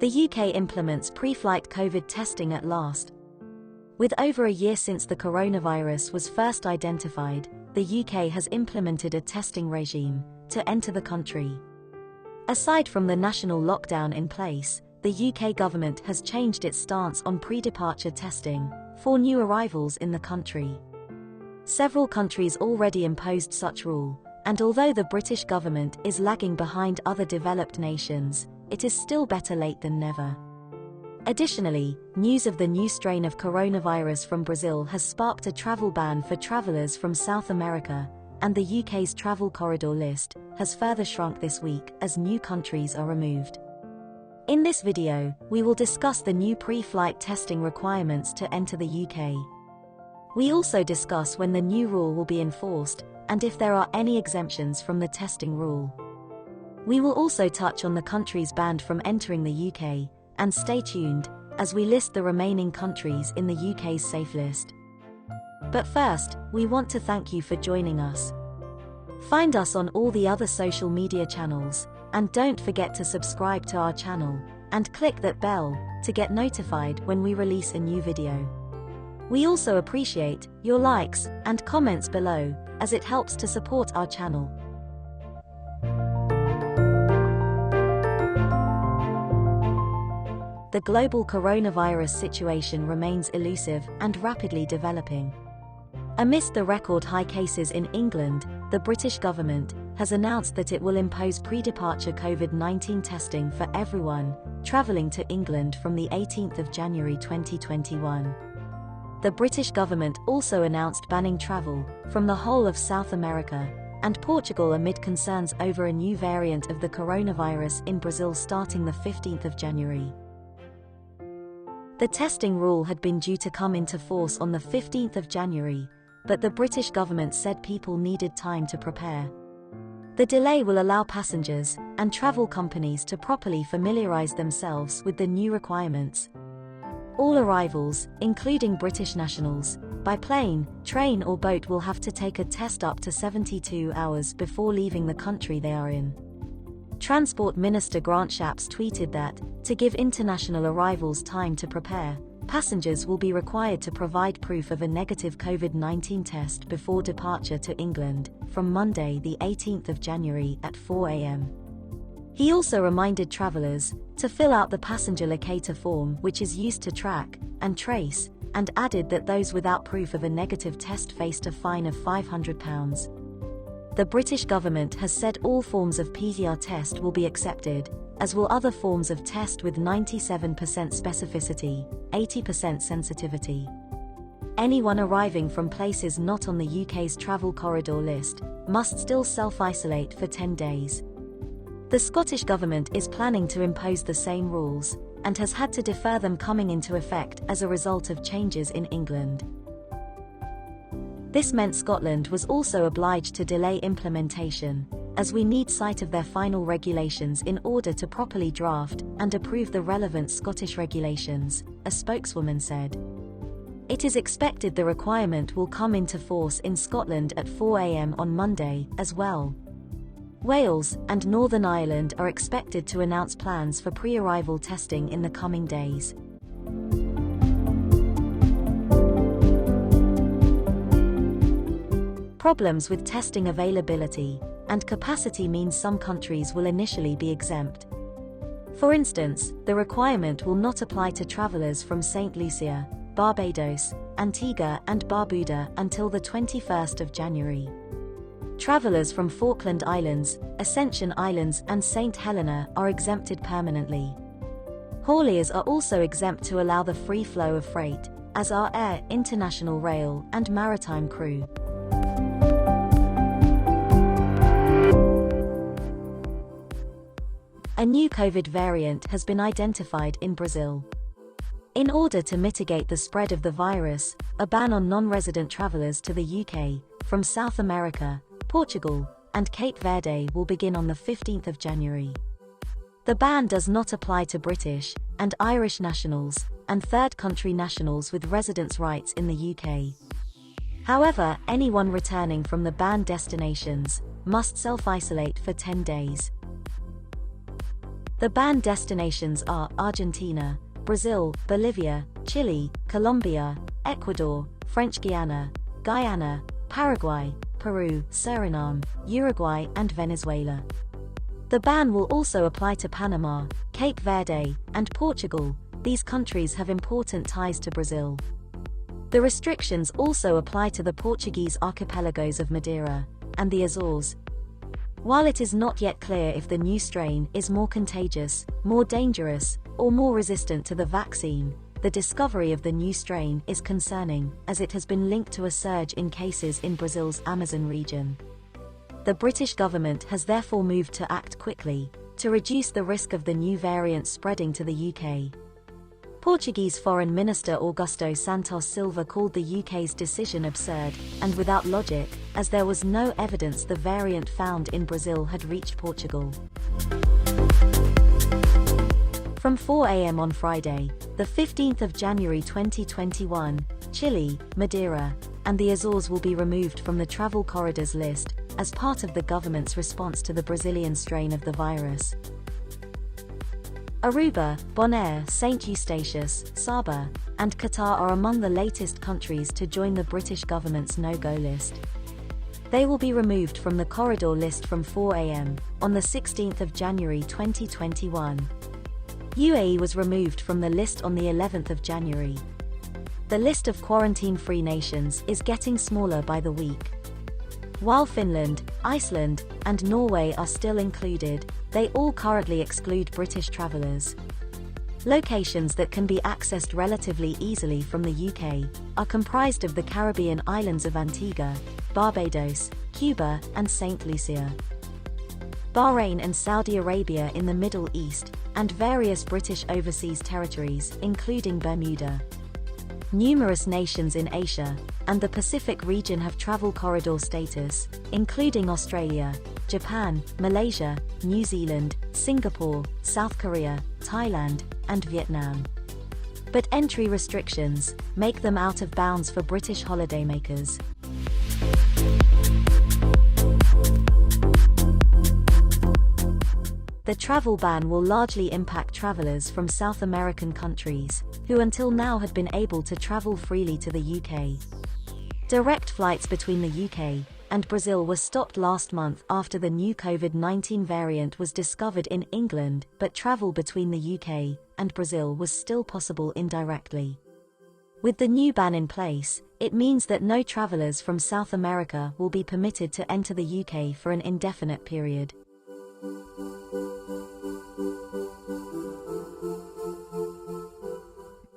The UK implements pre-flight COVID testing at last. With over a year since the coronavirus was first identified, the UK has implemented a testing regime to enter the country. Aside from the national lockdown in place, the UK government has changed its stance on pre-departure testing for new arrivals in the country. Several countries already imposed such rule, and although the British government is lagging behind other developed nations, it is still better late than never. Additionally, news of the new strain of coronavirus from Brazil has sparked a travel ban for travellers from South America, and the UK's travel corridor list has further shrunk this week as new countries are removed. In this video, we will discuss the new pre-flight testing requirements to enter the UK. We also discuss when the new rule will be enforced, and if there are any exemptions from the testing rule. We will also touch on the countries banned from entering the UK, and stay tuned as we list the remaining countries in the UK's safe list. But first, we want to thank you for joining us. Find us on all the other social media channels, and don't forget to subscribe to our channel, and click that bell to get notified when we release a new video. We also appreciate your likes and comments below, as it helps to support our channel. The global coronavirus situation remains elusive and rapidly developing. Amidst the record high cases in England, the British government has announced that it will impose pre-departure COVID-19 testing for everyone travelling to England from the 18th of January 2021. The British government also announced banning travel from the whole of South America and Portugal amid concerns over a new variant of the coronavirus in Brazil starting the 15th of January. The testing rule had been due to come into force on the 15th of January, but the British government said people needed time to prepare. The delay will allow passengers and travel companies to properly familiarise themselves with the new requirements. All arrivals, including British nationals, by plane, train or boat will have to take a test up to 72 hours before leaving the country they are in. Transport Minister Grant Shapps tweeted that, to give international arrivals time to prepare, passengers will be required to provide proof of a negative COVID-19 test before departure to England, from Monday the 18th of January at 4 a.m. He also reminded travellers to fill out the passenger locator form, which is used to track and trace, and added that those without proof of a negative test faced a fine of £500. The British government has said all forms of PCR test will be accepted, as will other forms of test with 97% specificity, 80% sensitivity. Anyone arriving from places not on the UK's travel corridor list must still self-isolate for 10 days. The Scottish government is planning to impose the same rules, and has had to defer them coming into effect as a result of changes in England. This meant Scotland was also obliged to delay implementation, as we need sight of their final regulations in order to properly draft and approve the relevant Scottish regulations, a spokeswoman said. It is expected the requirement will come into force in Scotland at 4 a.m. on Monday, as well. Wales and Northern Ireland are expected to announce plans for pre-arrival testing in the coming days. Problems with testing availability and capacity means some countries will initially be exempt. For instance, the requirement will not apply to travellers from St. Lucia, Barbados, Antigua and Barbuda until the 21st of January. Travellers from Falkland Islands, Ascension Islands and St. Helena are exempted permanently. Hauliers are also exempt to allow the free flow of freight, as are air, international rail and maritime crew. A new COVID variant has been identified in Brazil. In order to mitigate the spread of the virus, a ban on non-resident travellers to the UK from South America, Portugal, and Cape Verde will begin on the 15th of January. The ban does not apply to British and Irish nationals and third country nationals with residence rights in the UK. However, anyone returning from the banned destinations must self-isolate for 10 days. The banned destinations are Argentina, Brazil, Bolivia, Chile, Colombia, Ecuador, French Guiana, Guyana, Paraguay, Peru, Suriname, Uruguay, and Venezuela. The ban will also apply to Panama, Cape Verde, and Portugal. These countries have important ties to Brazil. The restrictions also apply to the Portuguese archipelagos of Madeira and the Azores. While it is not yet clear if the new strain is more contagious, more dangerous, or more resistant to the vaccine, the discovery of the new strain is concerning, as it has been linked to a surge in cases in Brazil's Amazon region. The British government has therefore moved to act quickly to reduce the risk of the new variant spreading to the UK. Portuguese Foreign Minister Augusto Santos Silva called the UK's decision absurd and without logic, as there was no evidence the variant found in Brazil had reached Portugal. From 4 a.m. on Friday, the 15th of January 2021, Chile, Madeira, and the Azores will be removed from the travel corridors list as part of the government's response to the Brazilian strain of the virus. Aruba, Bonaire, St. Eustatius, Saba, and Qatar are among the latest countries to join the British government's no-go list. They will be removed from the corridor list from 4 a.m. on the 16th of January 2021. UAE was removed from the list on the 11th of January. The list of quarantine-free nations is getting smaller by the week. While Finland, Iceland, and Norway are still included, they all currently exclude British travellers. Locations that can be accessed relatively easily from the UK are comprised of the Caribbean islands of Antigua, Barbados, Cuba, and St. Lucia. Bahrain and Saudi Arabia in the Middle East, and various British overseas territories, including Bermuda. Numerous nations in Asia and the Pacific region have travel corridor status, including Australia, Japan, Malaysia, New Zealand, Singapore, South Korea, Thailand, and Vietnam. But entry restrictions make them out of bounds for British holidaymakers. The travel ban will largely impact travellers from South American countries, who until now had been able to travel freely to the UK. Direct flights between the UK and Brazil were stopped last month after the new COVID-19 variant was discovered in England, but travel between the UK and Brazil was still possible indirectly. With the new ban in place, it means that no travellers from South America will be permitted to enter the UK for an indefinite period.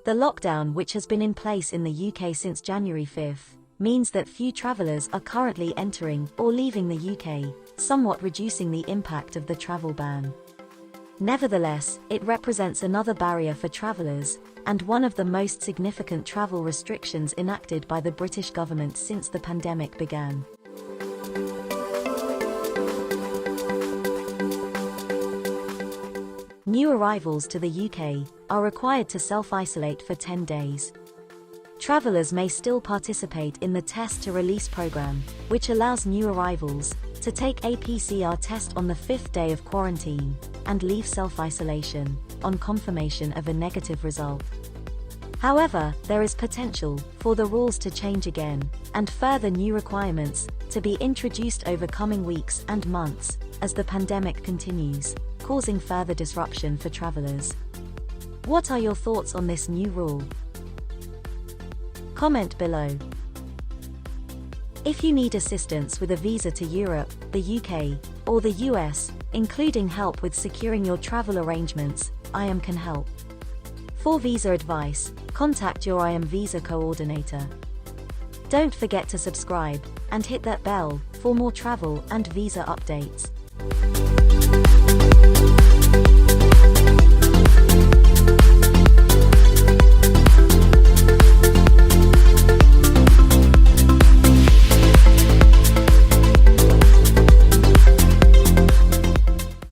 The lockdown, which has been in place in the UK since January 5, means that few travellers are currently entering or leaving the UK, somewhat reducing the impact of the travel ban. Nevertheless, it represents another barrier for travellers, and one of the most significant travel restrictions enacted by the British government since the pandemic began. New arrivals to the UK are required to self-isolate for 10 days. Travellers may still participate in the Test to Release programme, which allows new arrivals to take a PCR test on the 5th day of quarantine and leave self-isolation on confirmation of a negative result. However, there is potential for the rules to change again and further new requirements to be introduced over coming weeks and months as the pandemic continues, causing further disruption for travellers. What are your thoughts on this new rule? Comment below. If you need assistance with a visa to Europe, the UK, or the US, including help with securing your travel arrangements, IAM can help. For visa advice, contact your IAM visa coordinator. Don't forget to subscribe and hit that bell for more travel and visa updates.